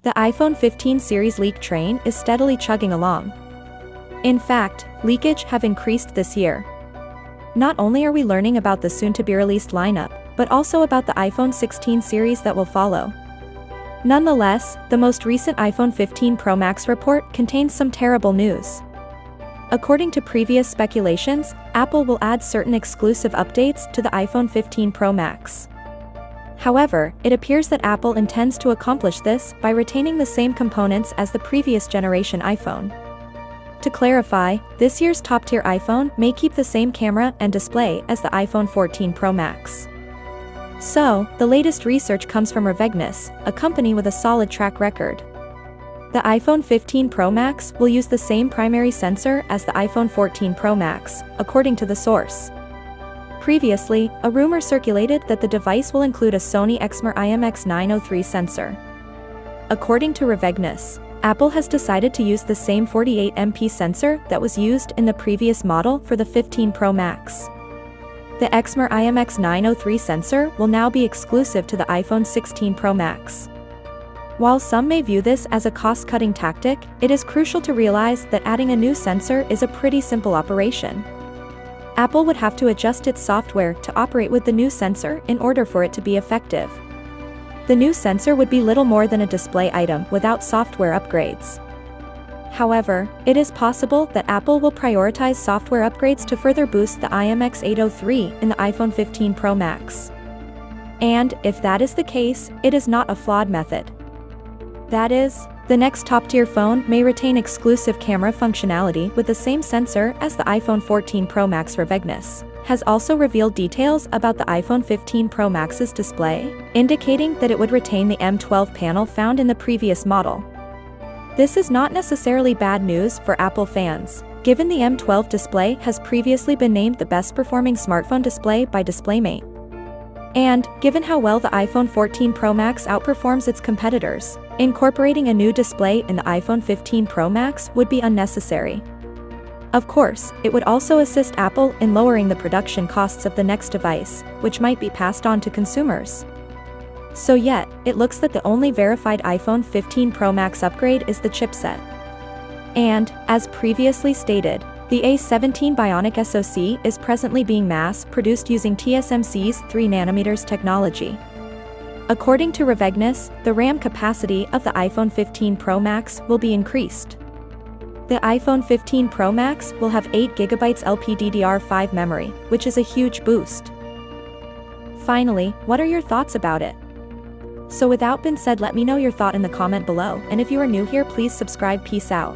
The iPhone 15 series leak train is steadily chugging along. In fact, leakage have increased this year. Not only are we learning about the soon-to-be-released lineup, but also about the iPhone 16 series that will follow. Nonetheless, the most recent iPhone 15 Pro Max report contains some terrible news. According to previous speculations, Apple will add certain exclusive updates to the iPhone 15 Pro Max. However, it appears that Apple intends to accomplish this by retaining the same components as the previous generation iPhone. To clarify, this year's top-tier iPhone may keep the same camera and display as the iPhone 14 Pro Max. So, the latest research comes from Revegnus, a company with a solid track record. The iPhone 15 Pro Max will use the same primary sensor as the iPhone 14 Pro Max, according to the source. Previously, a rumor circulated that the device will include a Sony Exmor IMX903 sensor. According to Revegnus, Apple has decided to use the same 48MP sensor that was used in the previous model for the 15 Pro Max. The Exmor IMX903 sensor will now be exclusive to the iPhone 16 Pro Max. While some may view this as a cost-cutting tactic, it is crucial to realize that adding a new sensor is a pretty simple operation. Apple would have to adjust its software to operate with the new sensor in order for it to be effective. The new sensor would be little more than a display item without software upgrades. However, it is possible that Apple will prioritize software upgrades to further boost the IMX803 in the iPhone 15 Pro Max. And, if that is the case, it is not a flawed method. That is, the next top-tier phone may retain exclusive camera functionality with the same sensor as the iPhone 14 Pro Max. Revegnus has also revealed details about the iPhone 15 Pro Max's display, indicating that it would retain the M12 panel found in the previous model. This is not necessarily bad news for Apple fans, given the M12 display has previously been named the best-performing smartphone display by DisplayMate. And, given how well the iPhone 14 Pro Max outperforms its competitors, incorporating a new display in the iPhone 15 Pro Max would be unnecessary. Of course, it would also assist Apple in lowering the production costs of the next device, which might be passed on to consumers. So yet, it looks that the only verified iPhone 15 Pro Max upgrade is the chipset. And, as previously stated, the A17 Bionic SoC is presently being mass-produced using TSMC's 3nm technology. According to Revegnus, the RAM capacity of the iPhone 15 Pro Max will be increased. The iPhone 15 Pro Max will have 8GB LPDDR5 memory, which is a huge boost. Finally, what are your thoughts about it? So without being said, let me know your thought in the comment below, and if you are new here, please subscribe. Peace out.